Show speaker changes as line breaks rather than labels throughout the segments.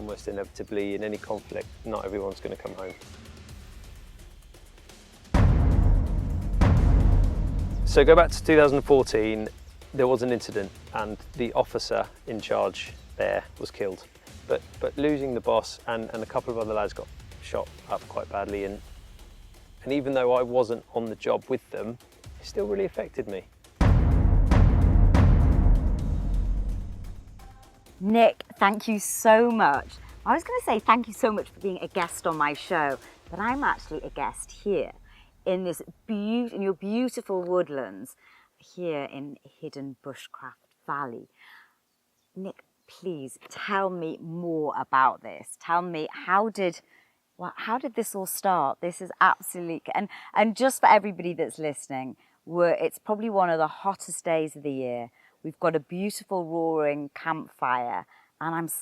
almost inevitably in any conflict, not everyone's going to come home. So go back to 2014, there was an incident and the officer in charge there was killed. But losing the boss and a couple of other lads got shot up quite badly, and even though I wasn't on the job with them, it still really affected me.
Nick, thank you so much. I was going to say thank you so much for being a guest on my show, but I'm actually a guest here in your beautiful woodlands here in hidden bushcraft valley. Nick, please tell me more about this. Tell me, how did this all start? This is absolutely, and just for everybody that's listening, it's probably one of the hottest days of the year. We've got a beautiful roaring campfire, and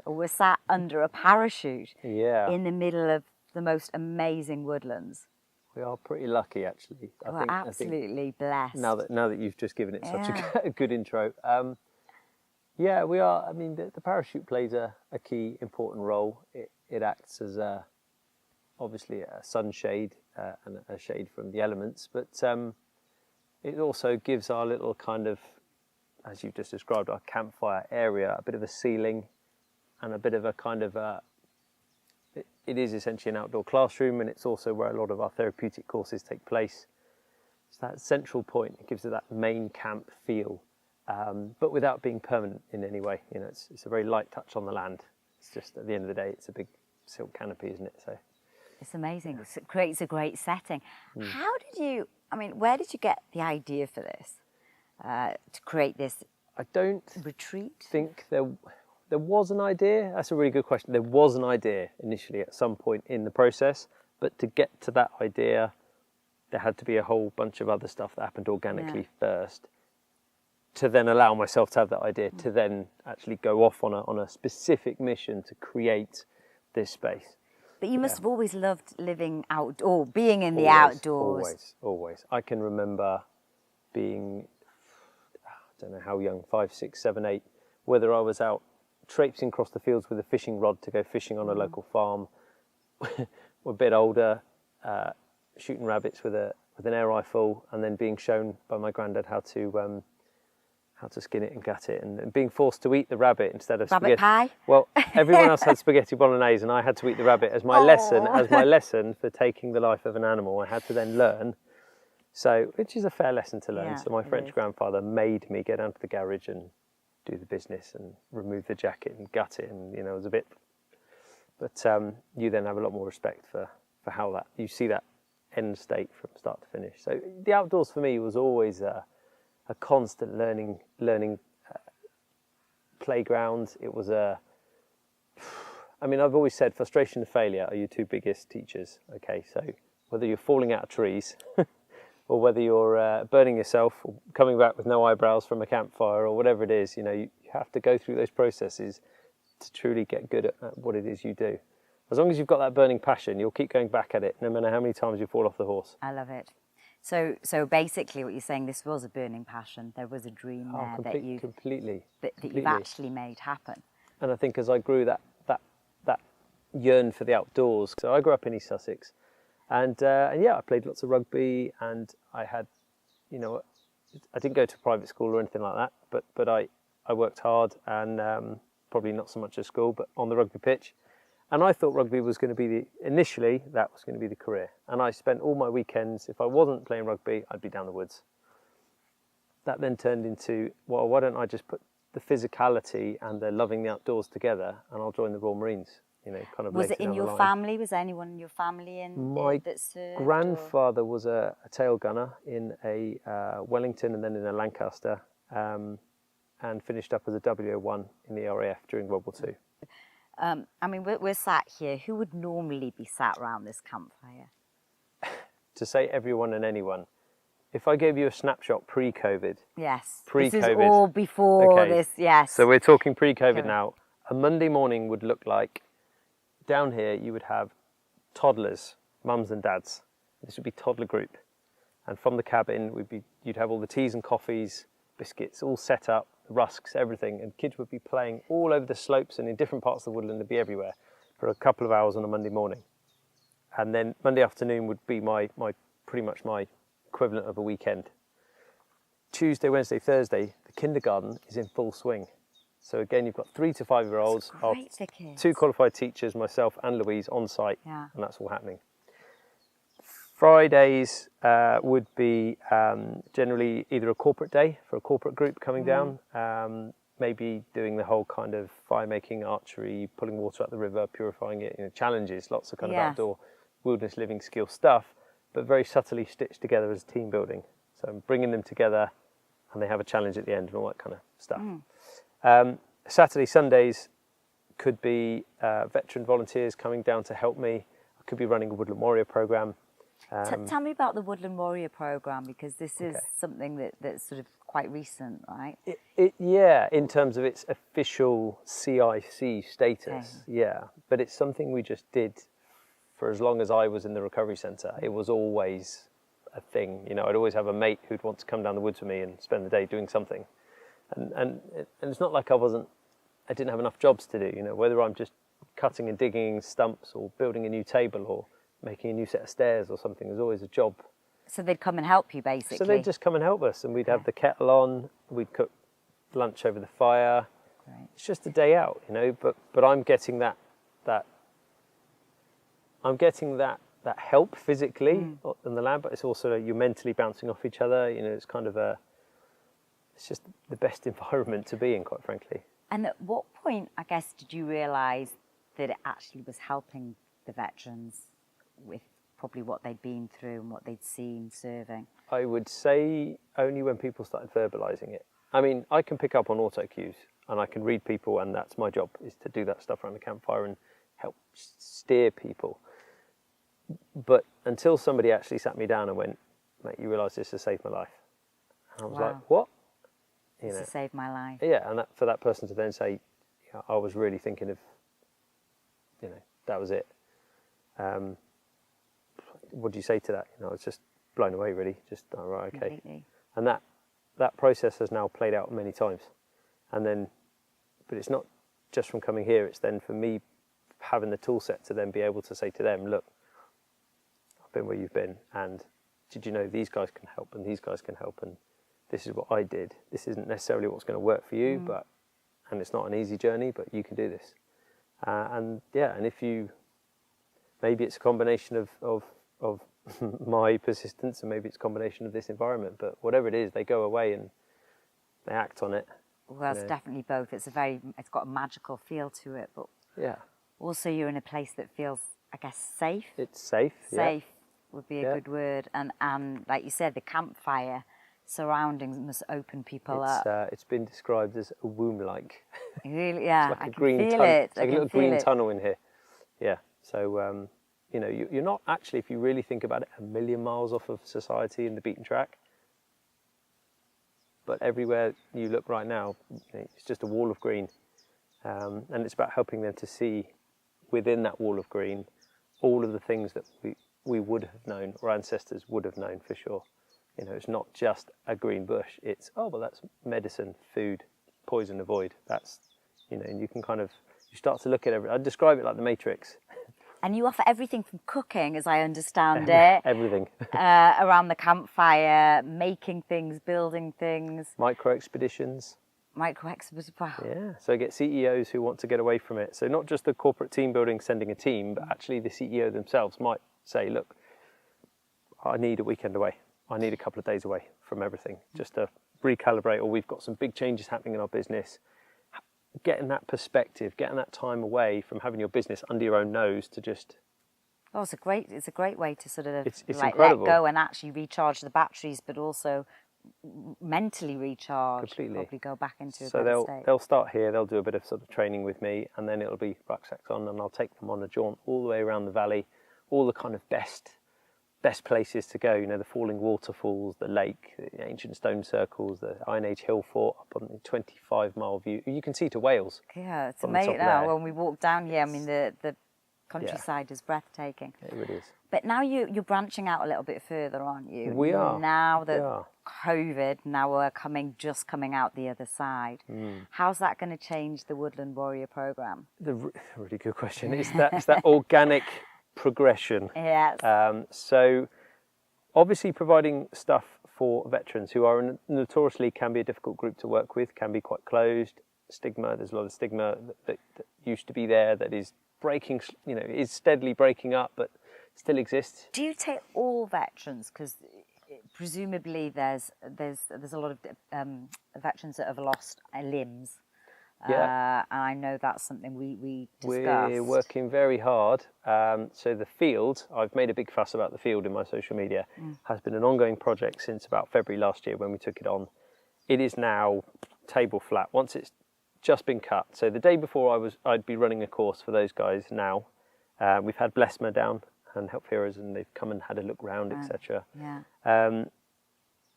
we're sat under a parachute in the middle of the most amazing woodlands.
We are pretty lucky, actually.
We're absolutely blessed.
Now that you've just given it such a good intro. Yeah, we are. I mean, the parachute plays a key, important role. It acts as obviously a sunshade and a shade from the elements, but it also gives our little kind of, as you've just described, our campfire area, a bit of a ceiling and a bit of a kind of it is essentially an outdoor classroom, and it's also where a lot of our therapeutic courses take place. It's that central point. It gives it that main camp feel, but without being permanent in any way. You know, it's a very light touch on the land. It's just, at the end of the day, it's a big silk canopy, isn't it? So
it's amazing. It creates a great setting. Where did you get the idea for this, to create this
I don't
retreat?
think there was an idea. That's a really good question. There was an idea initially at some point in the process, but to get to that idea, there had to be a whole bunch of other stuff that happened organically first, to then allow myself to have that idea, to then actually go off on a specific mission to create this space.
But you must have always loved living outdoors, being in the outdoors.
Always. I can remember being, I don't know how young, 5, 6, 7, 8, whether I was out traipsing across the fields with a fishing rod to go fishing on a local farm, or a bit older, shooting rabbits with an air rifle, and then being shown by my granddad how to skin it and gut it, and being forced to eat the rabbit instead of
rabbit
spaghetti.
Pie?
Well, everyone else had spaghetti bolognese, and I had to eat the rabbit as my lesson for taking the life of an animal. I had to then learn, which is a fair lesson to learn. So my French grandfather made me get down to the garage and do the business and remove the jacket and gut it, and it was a bit. But you then have a lot more respect for how that you see that end state from start to finish. So the outdoors for me was always a constant learning playground. It was I've always said frustration and failure are your two biggest teachers. Okay, so whether you're falling out of trees or whether you're burning yourself or coming back with no eyebrows from a campfire or whatever it is, you have to go through those processes to truly get good at what it is you do. As long as you've got that burning passion, you'll keep going back at it, no matter how many times you fall off the horse.
I love it. So basically what you're saying, this was a burning passion. There was a dream there that you've actually made happen.
And I think as I grew that yearn for the outdoors, so I grew up in East Sussex, and I played lots of rugby, and I had, I didn't go to a private school or anything like that, but I worked hard, and probably not so much at school, but on the rugby pitch. And I thought rugby was going to be initially that was going to be the career. And I spent all my weekends, if I wasn't playing rugby, I'd be down the woods. That then turned into, well, why don't I just put the physicality and the loving the outdoors together, and I'll join the Royal Marines, kind of.
Was it in your family? Was there anyone in your family that served?
My grandfather was a tail gunner in a Wellington and then in a Lancaster, and finished up as a WO1 in the RAF during World War II.
We're sat here. Who would normally be sat around this campfire?
To say everyone and anyone. If I gave you a snapshot pre-COVID.
Yes.
Pre-COVID.
This is all before this, yes.
So we're talking pre-COVID now. A Monday morning would look like, down here you would have toddlers, mums and dads. This would be toddler group. And from the cabin, you'd have all the teas and coffees, biscuits all set up, the rusks, everything, and kids would be playing all over the slopes and in different parts of the woodland. They'd be everywhere for a couple of hours on a Monday morning. And then Monday afternoon would be pretty much my equivalent of a weekend. Tuesday, Wednesday, Thursday, the kindergarten is in full swing. So again, you've got 3 to 5 year olds,
great for kids.
2 qualified teachers, myself and Louise on site,
Yeah.
and that's all happening. Fridays would be generally either a corporate day for a corporate group coming down, maybe doing the whole kind of fire making, archery, pulling water out the river, purifying it, challenges, lots of kind of outdoor wilderness living skill stuff, but very subtly stitched together as team building. So I'm bringing them together and they have a challenge at the end and all that kind of stuff. Saturday, Sundays could be veteran volunteers coming down to help me. I could be running a Woodland Warrior program.
Tell me about the Woodland Warrior program, because this is something that's sort of quite recent, right?
Yeah, in terms of its official CIC status, yeah. But it's something we just did for as long as I was in the recovery centre. It was always a thing. I'd always have a mate who'd want to come down the woods with me and spend the day doing something. And it's not like I didn't have enough jobs to do, whether I'm just cutting and digging stumps or building a new table or making a new set of stairs or something. There's always a job.
So they'd come and help you, basically?
So they'd just come and help us, and we'd have the kettle on, we'd cook lunch over the fire.
Right.
It's just a day out, but I'm getting that help physically in the land, but it's also you're mentally bouncing off each other. It's kind of it's just the best environment to be in, quite frankly.
And at what point, I guess, did you realise that it actually was helping the veterans with probably what they'd been through and what they'd seen serving?
I would say only when people started verbalising it. I mean, I can pick up on auto cues and I can read people, and that's my job, is to do that stuff around the campfire and help steer people. But until somebody actually sat me down and went, mate, you realise this has saved my life. And I was like, what?
This has saved my life.
Yeah, and for that person to then say, I was really thinking of, that was it. What do you say to that? I was just blown away, really. Just, oh, right, okay.
Completely.
And that process has now played out many times. And then, but it's not just from coming here, it's then for me having the tool set to then be able to say to them, look, I've been where you've been, and did you know these guys can help and these guys can help, and this is what I did. This isn't necessarily what's going to work for you, and it's not an easy journey, but you can do this. And if you, maybe it's a combination of my persistence, and maybe it's a combination of this environment, but whatever it is, they go away and they act on it.
Well, it's definitely both. It's got a magical feel to it, but also you're in a place that feels, I guess, safe.
It's safe.
Safe would be a good word, and like you said, the campfire surroundings must open people up.
It's been described as a womb-like.
Really, yeah.
It's like
I
a
can
green
feel
tunnel.
it.
It's like a little green tunnel in here. Yeah. So you're not actually, if you really think about it, a million miles off of society and the beaten track. But everywhere you look right now, it's just a wall of green, and it's about helping them to see within that wall of green all of the things that we would have known, or ancestors would have known for sure. It's not just a green bush. It's, that's medicine, food, poison, avoid. That's, and you can you start to look at everything. I'd describe it like the Matrix.
And you offer everything from cooking, as I understand it.
Everything.
Around the campfire, making things, building things.
Micro expeditions.
Wow.
Yeah, so I get CEOs who want to get away from it. So not just the corporate team building, sending a team, but actually the CEO themselves might say, look, I need a weekend away. I need a couple of days away from everything just to recalibrate, or we've got some big changes happening in our business. Getting that perspective, getting that time away from having your business under your own nose to just...
Oh, it's a great way to sort of
it's
let go and actually recharge the batteries, but also mentally recharge.
Completely.
Probably go back into a
better
better state.
They'll start here, they'll do a bit of sort of training with me, and then it'll be rucksacks on, and I'll take them on a jaunt all the way around the valley, all the kind of best places to go, the falling waterfalls, the lake, the ancient stone circles, the Iron Age hill fort up on the 25-mile view. You can see to Wales.
Yeah, it's amazing now when we walk down here. I mean, the countryside is breathtaking.
It really is.
But now you're branching out a little bit further, aren't you?
We are.
Now that COVID, now we're just coming out the other side. How's that going to change the Woodland Warrior Programme?
Really good question. It's that organic progression.
Yes.
So obviously providing stuff for veterans who are notoriously can be a difficult group to work with, can be quite closed, stigma, there's a lot of stigma that used to be there that is breaking, is steadily breaking up, but still exists.
Do you take all veterans? Because presumably there's a lot of veterans that have lost limbs.
Yeah.
And I know that's something we discussed.
We're working very hard. So the field, I've made a big fuss about the field in my social media, has been an ongoing project since about February last year when we took it on. It is now table flat. Once it's just been cut. So the day before I'd be running a course for those guys now. We've had Blesma down and Help Heroes, and they've come and had a look round, etc.
Yeah.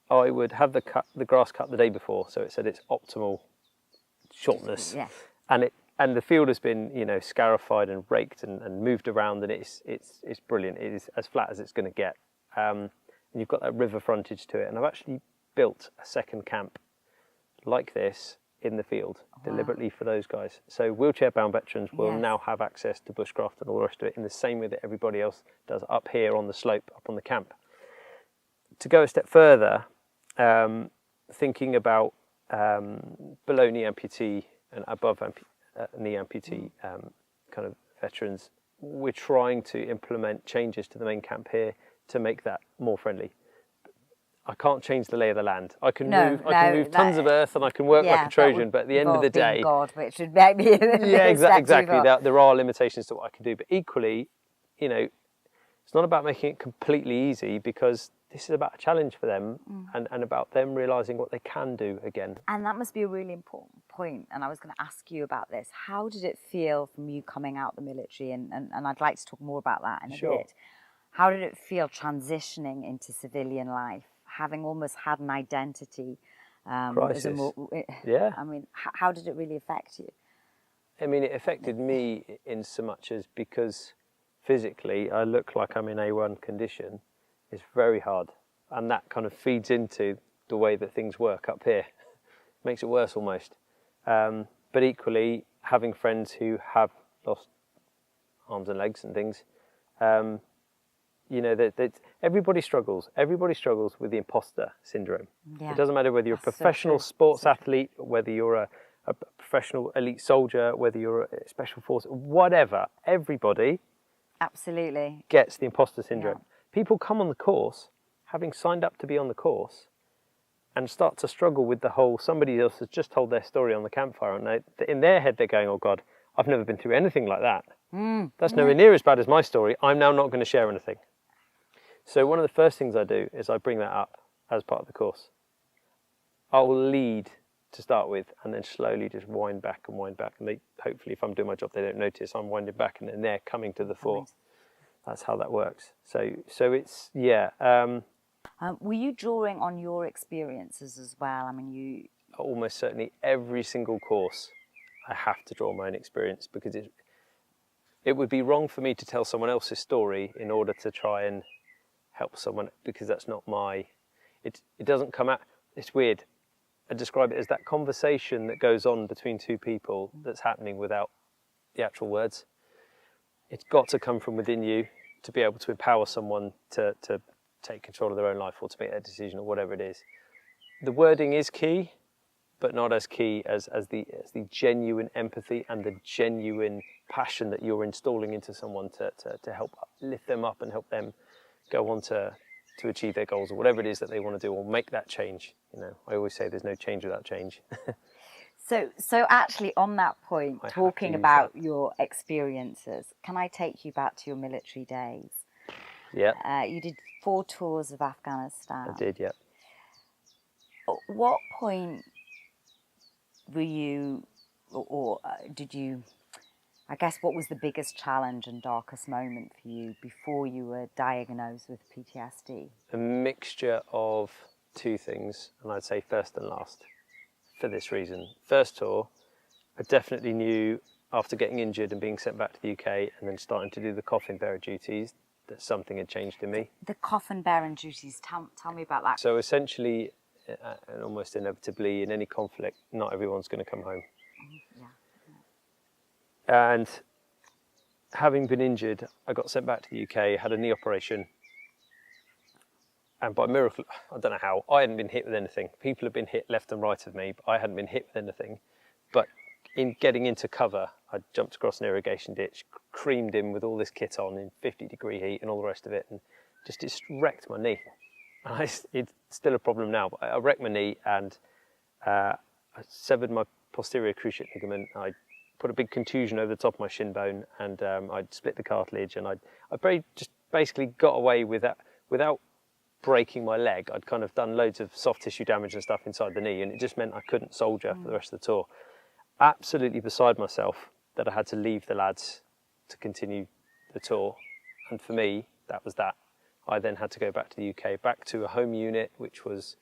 I would have the grass cut the day before, so it said it's optimal shortness.
Yeah.
And the field has been, scarified and raked and moved around, and it's brilliant. It is as flat as it's going to get. And you've got that river frontage to it. And I've actually built a second camp like this in the field deliberately for those guys. So wheelchair-bound veterans will now have access to bushcraft and all the rest of it in the same way that everybody else does up here on the slope, up on the camp. To go a step further, thinking about below knee amputee and above knee amputee kind of veterans, we're trying to implement changes to the main camp here to make that more friendly. I can't change the lay of the land. I can move tons of earth and I can work like a Trojan, but at the end of the day,
God, which would make me
exactly. There are limitations to what I can do, but equally, it's not about making it completely easy, because this is about a challenge for them and about them realising what they can do again.
And that must be a really important point. And I was going to ask you about this. How did it feel from you coming out the military? And I'd like to talk more about that in a bit. How did it feel transitioning into civilian life, having almost had an identity?
Crisis.
I mean, how did it really affect you?
I mean, it affected me in so much as because physically I look like I'm in A1 condition. It's very hard, and that kind of feeds into the way that things work up here. Makes it worse almost. But equally, having friends who have lost arms and legs and things, that everybody struggles. Everybody struggles with the imposter syndrome. Yeah. It doesn't matter whether you're a professional sports athlete, whether you're a professional elite soldier, whether you're a special force, whatever. Everybody
absolutely
gets the imposter syndrome. Yeah. People come on the course, having signed up to be on the course, and start to struggle with the whole, somebody else has just told their story on the campfire, and in their head they're going, oh God, I've never been through anything like that. That's nowhere near as bad as my story. I'm now not going to share anything. So one of the first things I do is I bring that up as part of the course. I'll lead to start with, and then slowly just wind back. And they, hopefully, if I'm doing my job, they don't notice I'm winding back, and then they're coming to the fore. That's how that works. So it's,
were you drawing on your experiences as well? I mean,
almost certainly every single course, I have to draw my own experience, because it would be wrong for me to tell someone else's story in order to try and help someone, because that's not it doesn't come out. It's weird. I describe it as that conversation that goes on between two people that's happening without the actual words. It's got to come from within you to be able to empower someone to take control of their own life or to make that decision or whatever it is. The wording is key, but not as key as the genuine empathy and the genuine passion that you're installing into someone to help lift them up and help them go on to achieve their goals or whatever it is that they want to do, or make that change. I always say there's no change without change.
So actually on that point, talking about your experiences, can I take you back to your military days?
Yeah.
You did 4 tours of Afghanistan.
I did, yeah.
At what point were you, or did you, I guess, what was the biggest challenge and darkest moment for you before you were diagnosed with PTSD?
A mixture of 2 things, and I'd say first and last, for this reason. First tour, I definitely knew after getting injured and being sent back to the UK and then starting to do the coffin bearer duties, that something had changed in me.
The coffin bearing duties, tell me about that.
So essentially, and almost inevitably, in any conflict, not everyone's going to come home.
Yeah.
And having been injured, I got sent back to the UK, had a knee operation, and by miracle, I don't know how, I hadn't been hit with anything. People had been hit left and right of me, but I hadn't been hit with anything. But in getting into cover, I jumped across an irrigation ditch, creamed in with all this kit on in 50-degree heat and all the rest of it, and just wrecked my knee. And it's still a problem now, but I wrecked my knee and I severed my posterior cruciate ligament. I put a big contusion over the top of my shin bone, and I'd split the cartilage, and I just basically got away with that without breaking my leg. I'd kind of done loads of soft tissue damage and stuff inside the knee, and it just meant I couldn't soldier for the rest of the tour. Absolutely beside myself that I had to leave the lads to continue the tour, and for me that was that. I then had to go back to the UK, back to a home unit, which was,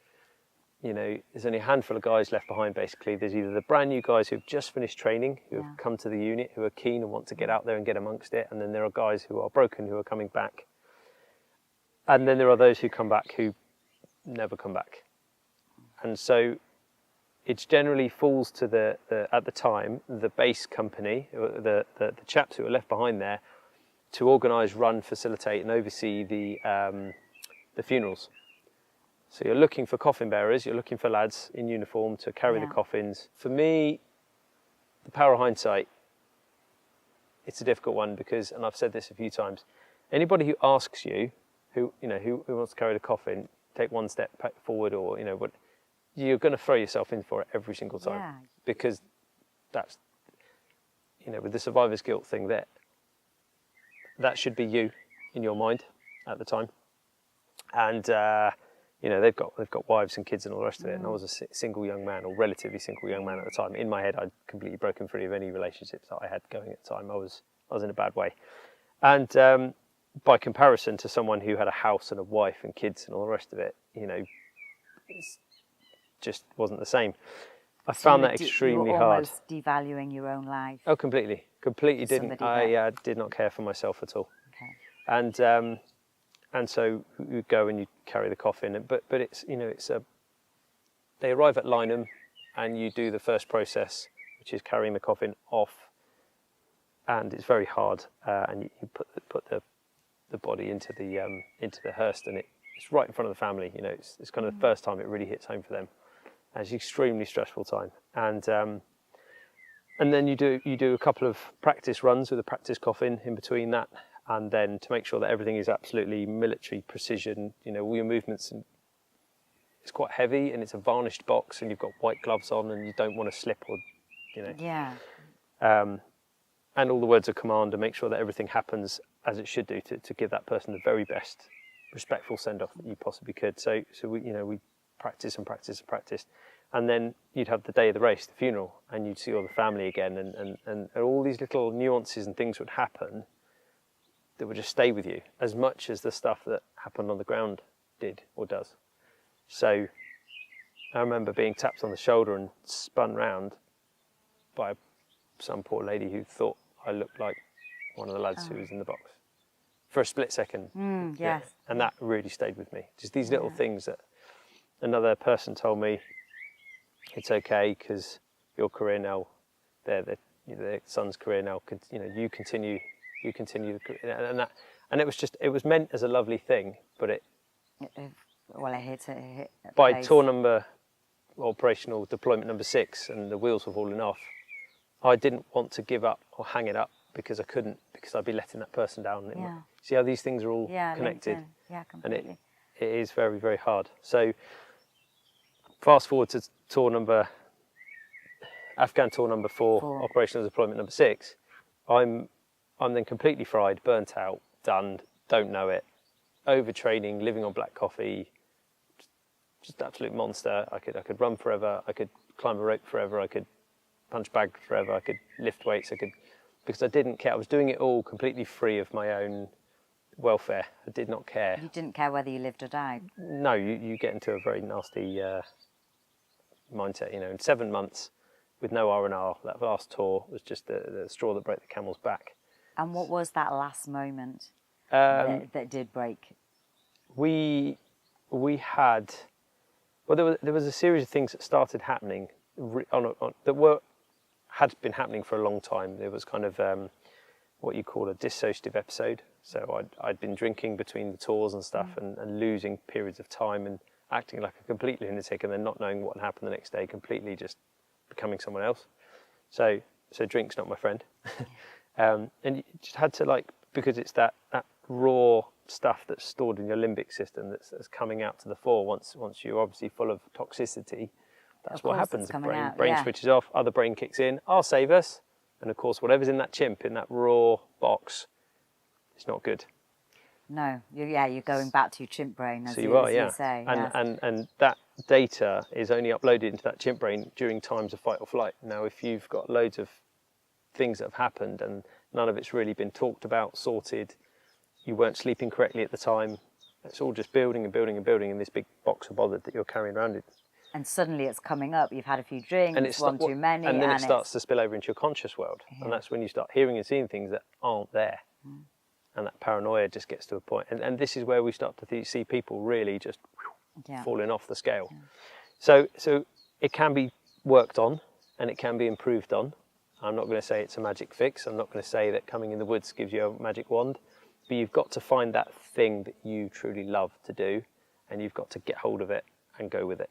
you know, there's only a handful of guys left behind basically. There's either the brand new guys who've just finished training, who have come to the unit, who are keen and want to get out there and get amongst it, and then there are guys who are broken who are coming back. And then there are those who come back who never come back. And so it generally falls to at the time, the base company, the chaps who are left behind there, to organise, run, facilitate and oversee the funerals. So you're looking for coffin bearers, you're looking for lads in uniform to carry the coffins. For me, the power of hindsight, it's a difficult one because, and I've said this a few times, anybody who asks you, who wants to carry the coffin, take one step forward, or what, you're going to throw yourself in for it every single time, because that's, with the survivor's guilt thing, that should be you in your mind at the time, and they've got wives and kids and all the rest of it, and I was a single young man, or relatively single young man at the time. In my head, I'd completely broken free of any relationships that I had going at the time. I was in a bad way, and by comparison to someone who had a house and a wife and kids and all the rest of it, it just wasn't the same. I found that extremely hard.
Almost devaluing your own life.
Oh, completely didn't. I did not care for myself at all. Okay. And so you go and you carry the coffin, but it's they arrive at Lynham, and you do the first process, which is carrying the coffin off, and it's very hard. And you put the body into the hearse, and it's right in front of the family. It's kind of the first time it really hits home for them. And it's an extremely stressful time, and then you do a couple of practice runs with a practice coffin in between that, and then to make sure that everything is absolutely military precision. All your movements, and it's quite heavy, and it's a varnished box, and you've got white gloves on, and you don't want to slip or and all the words of command, to make sure that everything happens as it should do, to give that person the very best respectful send-off that you possibly could. So we practice and practice and practice, and then you'd have the day of the race, the funeral, and you'd see all the family again, and all these little nuances and things would happen that would just stay with you as much as the stuff that happened on the ground did or does. So I remember being tapped on the shoulder and spun round by some poor lady who thought I looked like one of the lads who was in the box for a split second.
Yes.
Yeah. And that really stayed with me. Just these little things that another person told me, it's okay because your career now, their son's career now, you continue the career, and it was meant as a lovely thing, but it
hit
by tour number, operational deployment number 6, and the wheels were falling off. I didn't want to give up or hang it up because I couldn't, because I'd be letting that person down. See how these things are all connected?
Completely.
And it is very, very hard. So fast forward to Afghan tour number 4, operational deployment number 6. I'm then completely fried, burnt out, done, don't know it, overtraining, living on black coffee, just absolute monster. I could run forever, I could climb a rope forever, I could punch bag forever, I could lift weights, because I didn't care. I was doing it all completely free of my own welfare. I did not care.
You didn't care whether you lived or died?
No, you get into a very nasty mindset. In 7 months, with no R&R. That last tour was just the straw that broke the camel's back.
And what was that last moment that did break?
We had, well, there was a series of things that started happening that had been happening for a long time. There was kind of what you call a dissociative episode. So I'd been drinking between the tours and stuff, and losing periods of time and acting like a complete lunatic, and then not knowing what would happen the next day, completely just becoming someone else. So drink's not my friend. And you just had to, like, because it's that raw stuff that's stored in your limbic system that's coming out to the fore once you're obviously full of toxicity. That's what happens. Brain switches off, other brain kicks in, I'll save us. And of course, whatever's in that chimp, in that raw box, it's not good.
No, you're going back to your chimp brain, as
so
you say.
And that data is only uploaded into that chimp brain during times of fight or flight. Now, if you've got loads of things that have happened and none of it's really been talked about, sorted, you weren't sleeping correctly at the time, it's all just building and building and building in this big box of bother that you're carrying around it.
And suddenly it's coming up, you've had a few drinks, and one too many.
And then it starts to spill over into your conscious world. Yeah. And that's when you start hearing and seeing things that aren't there. And that paranoia just gets to a point. And this is where we start to see people really just falling off the scale. Yeah. So it can be worked on and it can be improved on. I'm not going to say it's a magic fix. I'm not going to say that coming in the woods gives you a magic wand. But you've got to find that thing that you truly love to do, and you've got to get hold of it and go with it.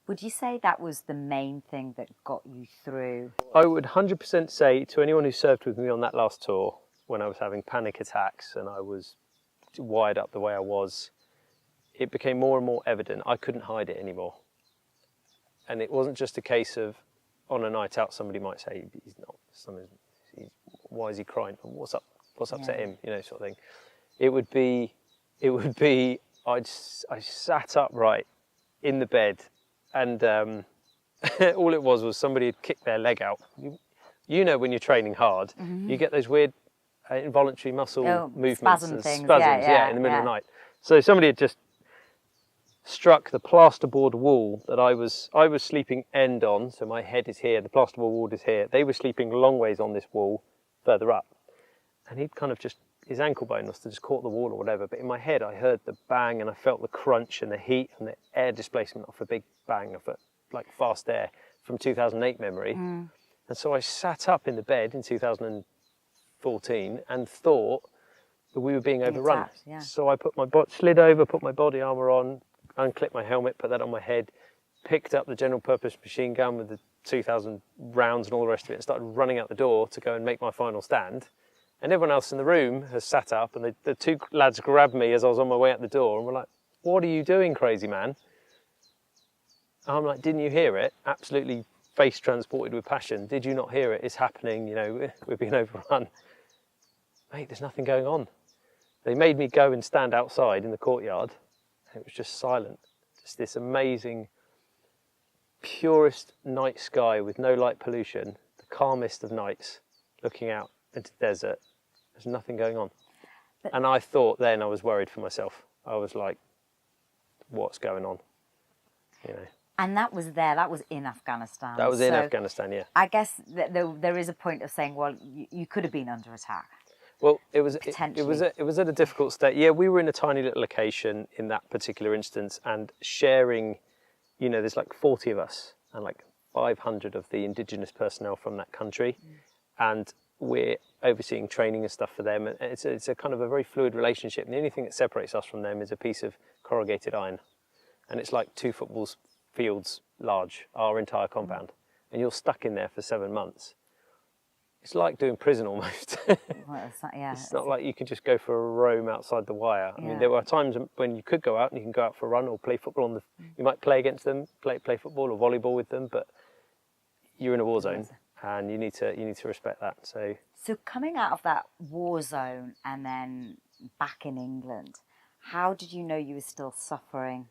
Would you say that was the main thing that got you through?
I would 100% say to anyone who served with me on that last tour, when I was having panic attacks and I was wired up the way I was, it became more and more evident I couldn't hide it anymore. And it wasn't just a case of on a night out somebody might say, why is he crying? What's upset him? You know, sort of thing. It would be I sat upright in the bed, and all it was somebody had kicked their leg out. You know, when you're training hard, you get those weird involuntary muscle movements and spasms in the middle of the night. So somebody had just struck the plasterboard wall that I was sleeping end on. So my head is here, the plasterboard wall is here. They were sleeping long ways on this wall further up, and he'd kind of just, his ankle bone must have just caught the wall or whatever. But in my head, I heard the bang and I felt the crunch and the heat and the air displacement of a big bang of like fast air from 2008 memory. And so I sat up in the bed in 2014 and thought that we were being overrun. So I slid over, put my body armour on, unclipped my helmet, put that on my head, picked up the general purpose machine gun with the 2,000 rounds and all the rest of it, and started running out the door to go and make my final stand. And everyone else in the room has sat up, and the two lads grabbed me as I was on my way out the door and were like, "What are you doing, crazy man?" And I'm like, "Didn't you hear it?" Absolutely face transported with passion. "Did you not hear it? It's happening, you know, we're being overrun." "Mate, there's nothing going on." They made me go and stand outside in the courtyard, and it was just silent. Just this amazing, purest night sky with no light pollution, the calmest of nights, looking out into the desert. There's nothing going on. And I thought then, I was worried for myself. I was like, what's going on? You know.
And that was in Afghanistan.
That was in Afghanistan, yeah.
I guess there is a point of saying, well, you could have been under attack.
Well, it was at a difficult state. Yeah, we were in a tiny little location in that particular instance, and sharing, you know, there's like 40 of us and like 500 of the indigenous personnel from that country. And we're overseeing training and stuff for them. And it's a kind of a very fluid relationship. And the only thing that separates us from them is a piece of corrugated iron. And it's like 2 football fields large, our entire compound. And you're stuck in there for 7 months. It's like doing prison almost. It's not like you can just go for a roam outside the wire. I mean, there were times when you could go out and you can go out for a run or play football you might play against them, play football or volleyball with them, but you're in a war zone. And you need to respect that. So
coming out of that war zone and then back in England, how did you know you were still suffering?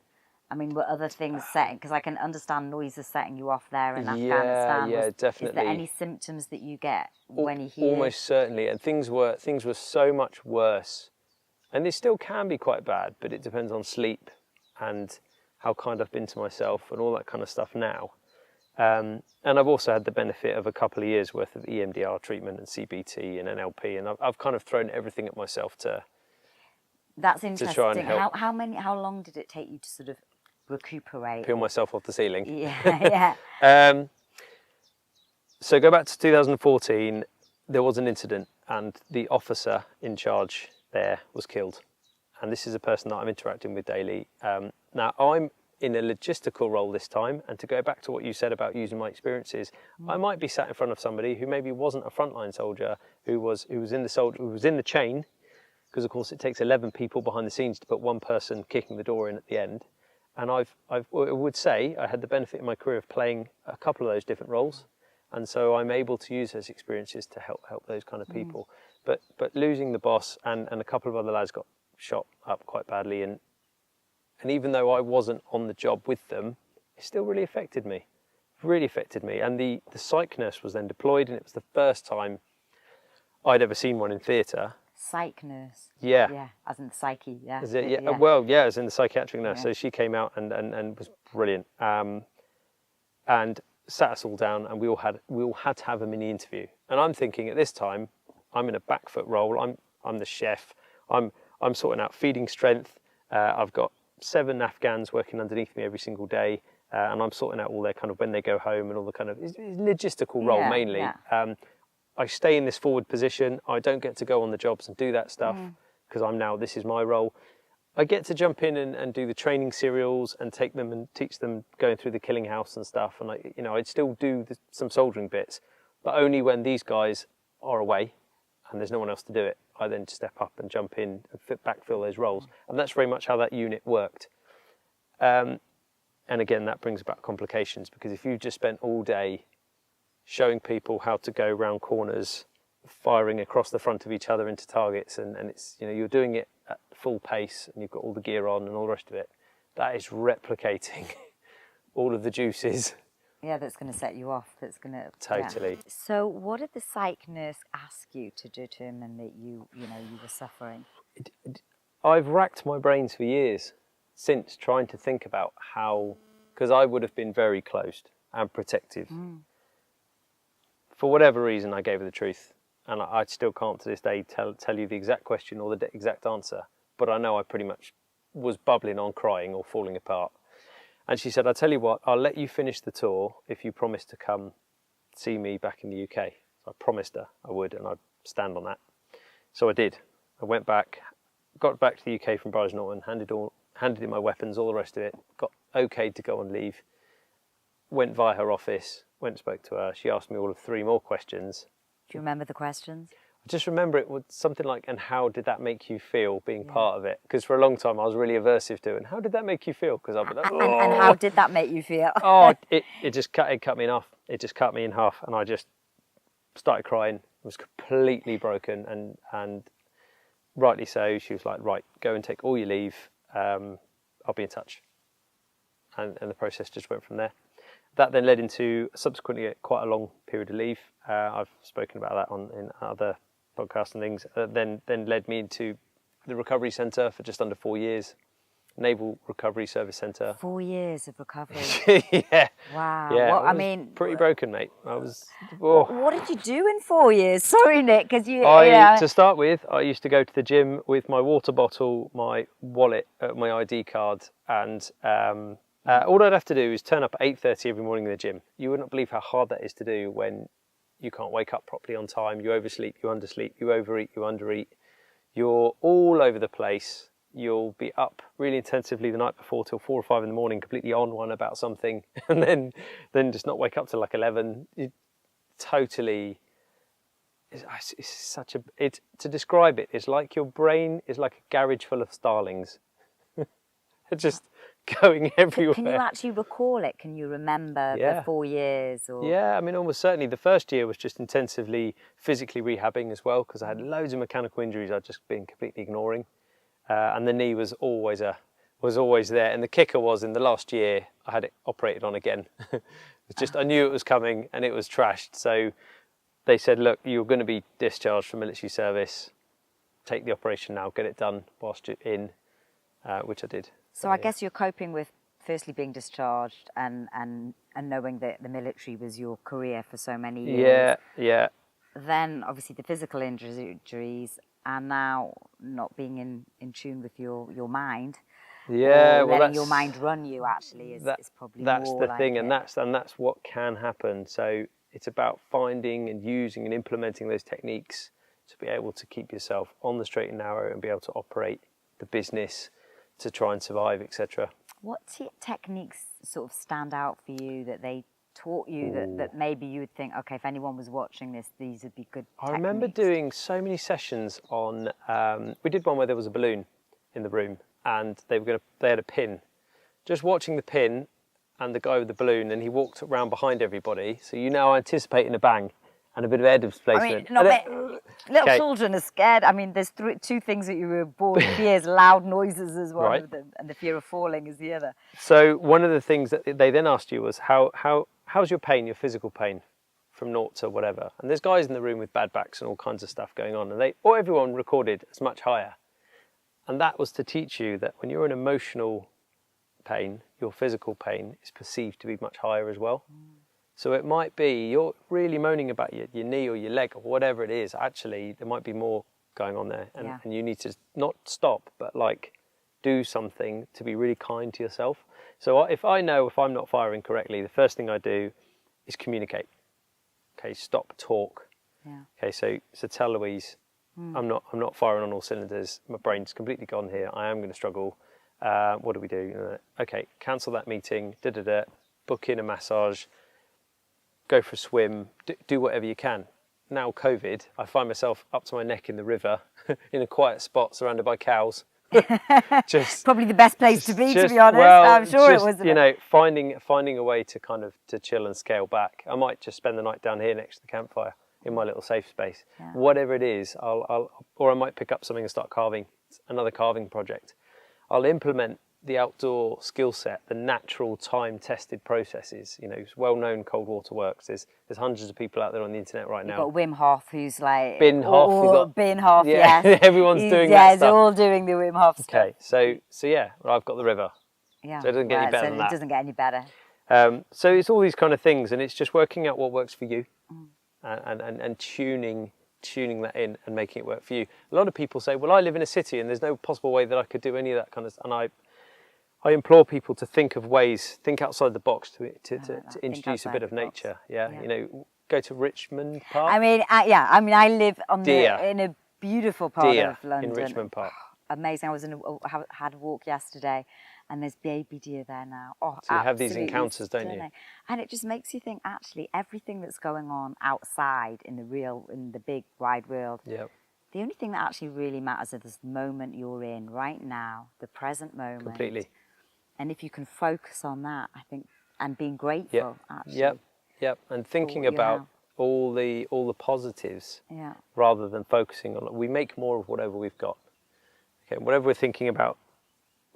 I mean, were other things setting? Because I can understand noises setting you off there in Afghanistan.
Yeah, definitely.
Is there any symptoms that you get when you hear?
Almost certainly, and things were so much worse, and they still can be quite bad. But it depends on sleep and how kind I've been to myself and all that kind of stuff now. And I've also had the benefit of a couple of years worth of EMDR treatment and CBT and NLP, and I've kind of thrown everything at myself to.
That's interesting.
To try and help.
How long did it take you to sort of recuperate?
Peel myself off the ceiling.
Yeah, yeah.
So go back to 2014. There was an incident, and the officer in charge there was killed. And this is a person that I'm interacting with daily. Now I'm in a logistical role this time, and to go back to what you said about using my experiences, I might be sat in front of somebody who maybe wasn't a frontline soldier, who was in the chain, because of course it takes 11 people behind the scenes to put one person kicking the door in at the end. And I would say I had the benefit in my career of playing a couple of those different roles, and so I'm able to use those experiences to help those kind of people. But losing the boss and a couple of other lads got shot up quite badly, and even though I wasn't on the job with them, it still really affected me. And the psych nurse was then deployed, and it was the first time I'd ever seen one in theatre.
Psych nurse.
Yeah.
Yeah, as in the psyche. Yeah.
Is it? Yeah.
Yeah.
Well, yeah, as in the psychiatric nurse.
Yeah.
So she came out and was brilliant, and sat us all down, and we all had to have a mini interview. And I'm thinking at this time, I'm in a back foot role. I'm the chef. I'm sorting out feeding strength. I've got 7 Afghans working underneath me every single day, and I'm sorting out all their kind of when they go home and all the kind of it's logistical role mainly.
Yeah.
I stay in this forward position. I don't get to go on the jobs and do that stuff because this is my role. I get to jump in and do the training serials and take them and teach them going through the killing house and stuff. And I'd still do some soldiering bits, but only when these guys are away and there's no one else to do it. I then step up and jump in and backfill those roles. And that's very much how that unit worked. And again, that brings about complications, because if you just spent all day showing people how to go round corners, firing across the front of each other into targets, and it's you're doing it at full pace, and you've got all the gear on and all the rest of it, that is replicating all of the juices.
Yeah, that's going to set you off. That's going to
totally.
Yeah. So, what did the psych nurse ask you to determine that you were suffering?
I've racked my brains for years since trying to think about how, because I would have been very closed and protective. For whatever reason, I gave her the truth, and I still can't to this day tell you the exact question or the exact answer, but I know I pretty much was bubbling on, crying or falling apart. And she said, I'll tell you what, I'll let you finish the tour if you promise to come see me back in the UK. So I promised her I would, and I'd stand on that. So I did. I went back, got back to the UK from Barnes Norton, handed in my weapons, all the rest of it, got okayed to go on leave, went via her office, went and spoke to her. She asked me all of 3 more questions.
Do you remember the questions?
I just remember it was something like, and how did that make you feel being part of it? Because for a long time I was really aversive to it. And how did that make you feel? Because I'd be like, oh.
And how did that make you feel?
It cut me in half. It just cut me in half, and I just started crying. I was completely broken, and rightly so. She was like, right, go and take all your leave. I'll be in touch. And the process just went from there. That then led into subsequently quite a long period of leave. I've spoken about that in other podcasts and things. Then led me into the recovery centre for just under 4 years, Naval Recovery Service Centre.
4 years of recovery.
Yeah.
Wow.
Yeah,
well, I mean,
pretty broken, mate. I was. Oh.
What did you do in 4 years? Sorry, Nick, because
To start with, I used to go to the gym with my water bottle, my wallet, my ID card, and all I'd have to do is turn up at 8:30 every morning in the gym. You wouldn't believe how hard that is to do when you can't wake up properly on time. You oversleep, you undersleep, you overeat, you undereat. You're all over the place. You'll be up really intensively the night before till 4 or 5 in the morning, completely on one about something, and then just not wake up till like 11. To describe it, it's like your brain is like a garage full of starlings. It's just going everywhere.
Can you actually recall it? Can you remember the 4 years? Or?
Yeah, I mean, almost certainly. The first year was just intensively physically rehabbing as well, because I had loads of mechanical injuries I'd just been completely ignoring. And the knee was always there. And the kicker was, in the last year, I had it operated on again. It's just, I knew it was coming and it was trashed. So they said, look, you're going to be discharged from military service. Take the operation now, get it done whilst you're in, which I did.
So I guess you're coping with firstly being discharged and knowing that the military was your career for so many years.
Yeah, yeah.
Then obviously the physical injuries, and now not being in tune with your mind.
Yeah,
or
well,
letting your mind run you actually is probably
that's
more
the
like
thing,
it.
and that's what can happen. So it's about finding and using and implementing those techniques to be able to keep yourself on the straight and narrow and be able to operate the business to try and survive, etc.
What techniques sort of stand out for you that they taught you that maybe you would think, okay, if anyone was watching this, these would be good
I
techniques?
remember doing so many sessions on. We did one where there was a balloon in the room, and they had a pin. Just watching the pin and the guy with the balloon, and he walked around behind everybody. So you now anticipating a bang and a bit of air displacement.
I mean, little children are scared. I mean, there's two things that you were born with fears: loud noises is one of them, and the fear of falling is the other.
So one of the things that they then asked you was how's your pain, your physical pain, from 0 to whatever. And there's guys in the room with bad backs and all kinds of stuff going on, and everyone recorded as much higher. And that was to teach you that when you're in emotional pain, your physical pain is perceived to be much higher as well. So it might be you're really moaning about your knee or your leg or whatever it is. Actually, there might be more going on there, and you need to not stop, but like do something to be really kind to yourself. So if I'm not firing correctly, the first thing I do is communicate. Okay, stop, talk.
Yeah.
Okay, so tell Louise, I'm not firing on all cylinders. My brain's completely gone here. I am going to struggle. What do we do? Okay, cancel that meeting. Book in a massage. Go for a swim. Do whatever you can. Now COVID, I find myself up to my neck in the river, in a quiet spot, surrounded by cows. Just
probably the best place to be honest. Well, I'm sure it was.
You know, finding a way to kind of to chill and scale back. I might just spend the night down here next to the campfire in my little safe space. Yeah. Whatever it is, or I might pick up something and start carving, another carving project. I'll implement the outdoor skill set, the natural time-tested processes. You know, it's well-known cold water works. There's hundreds of people out there on the internet right now.
You've got Wim Hof, who's like...
Bin Hof.
Bin Hof,
yeah.
yes.
Everyone's doing that stuff.
Yeah, they're all doing the Wim Hof stuff.
Okay, so yeah, well, I've got the river.
Yeah.
So it doesn't get any better than that.
It doesn't get any better.
So it's all these kind of things, and it's just working out what works for you, and tuning that in and making it work for you. A lot of people say, well, I live in a city and there's no possible way that I could do any of that kind of stuff. And I implore people to think of ways, think outside the box to introduce a bit of nature. Yeah, you know, go to Richmond Park.
I mean, I live in a beautiful part of London.
In Richmond Park.
Amazing. I had a walk yesterday, and there's baby deer there now. Oh,
so you have these encounters, don't you?
And it just makes you think, actually, everything that's going on outside in the big wide world.
Yeah.
The only thing that actually really matters is this moment you're in right now, the present moment.
Completely.
And if you can focus on that, I think, and being grateful, actually.
Yep. And thinking about all the positives, rather than focusing on it. We make more of whatever we've got. Okay, whatever we're thinking about,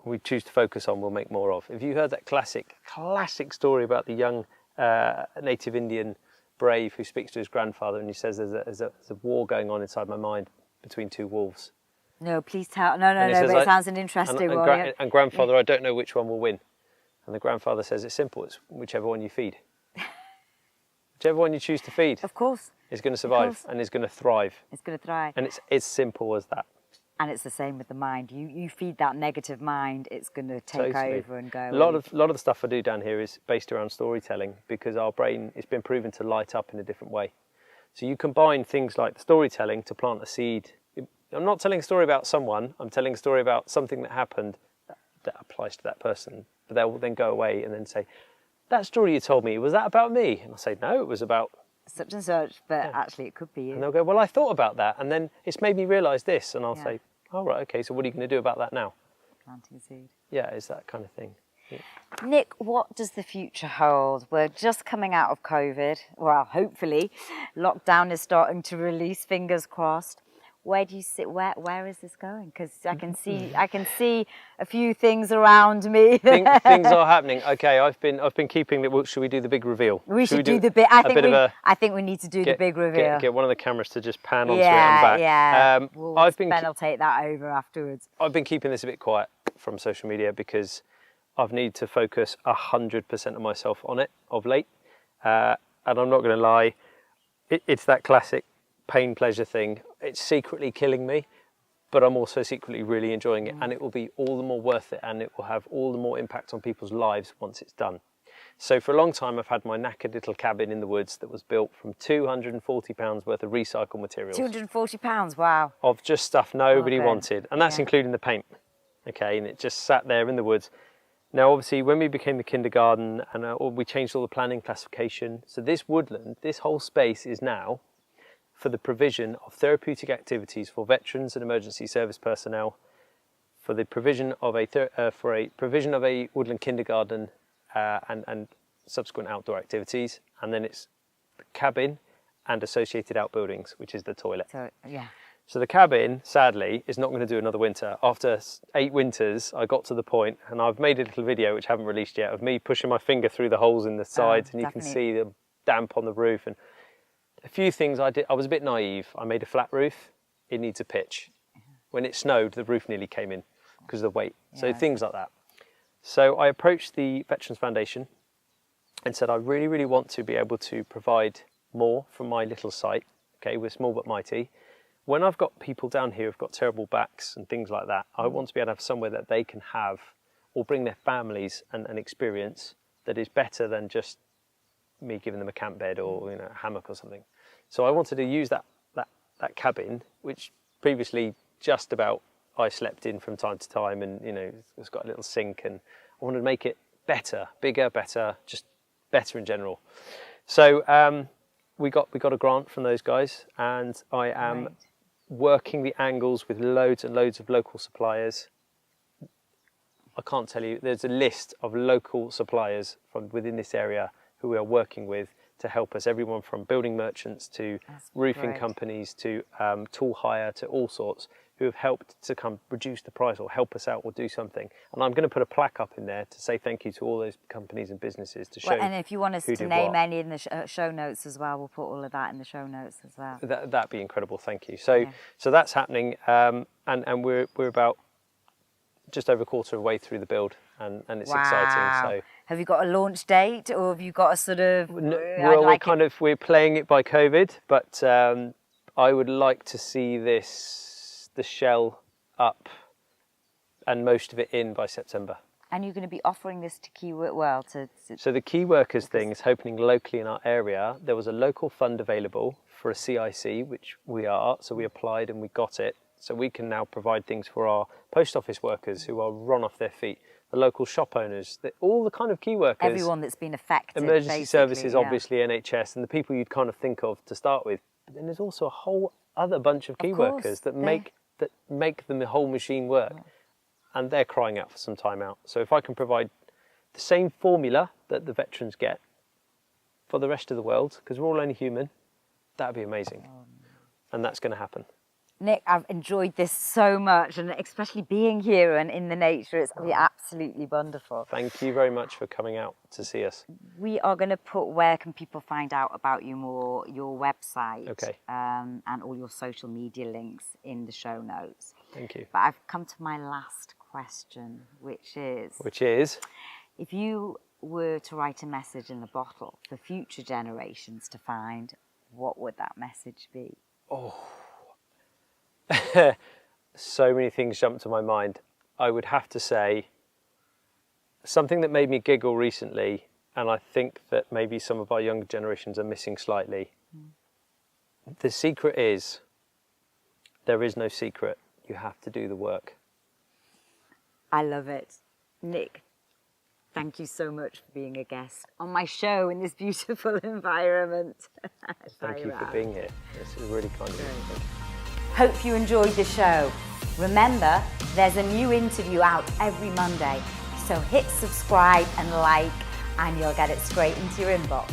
we choose to focus on, we'll make more of. If you heard that classic story about the young native Indian brave who speaks to his grandfather and he says there's a war going on inside my mind between two wolves.
No, please tell. No, but it sounds an interesting one.
And grandfather, I don't know which one will win. And the grandfather says it's simple, it's whichever one you feed. Whichever one you choose to feed.
Of course.
Is going to survive and is going to thrive.
It's going to thrive.
And it's as simple as that.
And it's the same with the mind. You feed that negative mind, it's going to take over and go.
A lot of the stuff I do down here is based around storytelling, because our brain has been proven to light up in a different way. So you combine things like the storytelling to plant a seed. I'm not telling a story about someone, I'm telling a story about something that happened that applies to that person. But they'll then go away and then say, that story you told me, was that about me? And I'll say, no, it was about
such and such, but actually it could be you.
And they'll go, well, I thought about that, and then it's made me realise this. And I'll say, oh, right, okay, so what are you going to do about that now?
Planting a seed.
Yeah, it's that kind of thing. Yeah.
Nick, what does the future hold? We're just coming out of COVID. Well, hopefully. Lockdown is starting to release, fingers crossed. Where do you sit? Where is this going? Because I can see a few things around me.
Things are happening. Okay, I've been keeping the. Well, should we do the big reveal?
We should do the big. I think we need to do the big reveal.
Get one of the cameras to just pan onto it and back.
Yeah. Ben will take that over afterwards.
I've been keeping this a bit quiet from social media because I've needed to focus 100% of myself on it of late. And I'm not going to lie, it's that classic pain pleasure thing. It's secretly killing me, but I'm also secretly really enjoying it, and it will be all the more worth it, and it will have all the more impact on people's lives once it's done. So for a long time, I've had my knackered little cabin in the woods that was built from £240 worth of recycled materials.
£240, wow.
Of just stuff nobody wanted, and that's including the paint. Okay, and it just sat there in the woods. Now, obviously, when we became the kindergarten, and we changed all the planning classification, so this woodland, this whole space is now for the provision of therapeutic activities for veterans and emergency service personnel, for the provision of a woodland kindergarten and subsequent outdoor activities, and then it's the cabin and associated outbuildings, which is the toilet. So the cabin, sadly, is not going to do another winter. After 8 winters, I got to the point, and I've made a little video which I haven't released yet, of me pushing my finger through the holes in the sides, and you can see the damp on the roof. And a few things I did, I was a bit naive. I made a flat roof, it needs a pitch. When it snowed, the roof nearly came in because of the weight. So things like that. So I approached the Veterans Foundation and said, I really, really want to be able to provide more from my little site. Okay, we're small but mighty. When I've got people down here who've got terrible backs and things like that, I want to be able to have somewhere that they can have or bring their families and an experience that is better than just me giving them a camp bed or a hammock or something. So I wanted to use that cabin, which previously just about I slept in from time to time, and it's got a little sink, and I wanted to make it better, bigger, better, just better in general. So we got a grant from those guys, and I am working the angles with loads and loads of local suppliers. I can't tell you, there's a list of local suppliers from within this area who we are working with to help us, everyone from building merchants to roofing companies to tool hire to all sorts, who have helped to come reduce the price or help us out or do something. And I'm going to put a plaque up in there to say thank you to all those companies and businesses to show.
And if you want us to name any in the show notes as well, we'll put all of that in the show notes as well.
That'd be incredible, thank you. So that's happening, and we're about just over a quarter of the way through the build, and it's exciting. So
have you got a launch date, or have you got a sort of?
Well, we're playing it by COVID, but I would like to see the shell up and most of it in by September.
And you're going to be offering this to key work,
So the key workers thing is happening locally in our area. There was a local fund available for a CIC, which we are, so we applied and we got it. So we can now provide things for our post office workers who are run off their feet, the local shop owners, all the kind of key workers.
Everyone that's been affected.
Emergency services, obviously NHS, and the people you'd kind of think of to start with. But then there's also a whole other bunch of key workers that make the whole machine work. And they're crying out for some time out. So if I can provide the same formula that the veterans get for the rest of the world, because we're all only human, that'd be amazing. And that's going to happen.
Nick, I've enjoyed this so much, and especially being here and in the nature, it's absolutely wonderful.
Thank you very much for coming out to see us.
We are going to put, where can people find out about you more, your website, and all your social media links in the show notes.
Thank you.
But I've come to my last question, which is, if you were to write a message in a bottle for future generations to find, what would that message be?
So many things jump to my mind. I would have to say something that made me giggle recently, and I think that maybe some of our younger generations are missing slightly. The secret is, there is no secret. You have to do the work.
I love it. Nick, thank you so much for being a guest on my show in this beautiful environment.
Thank you for being here. It's really kind of you.
Hope you enjoyed the show. Remember, there's a new interview out every Monday, so hit subscribe and like, and you'll get it straight into your inbox.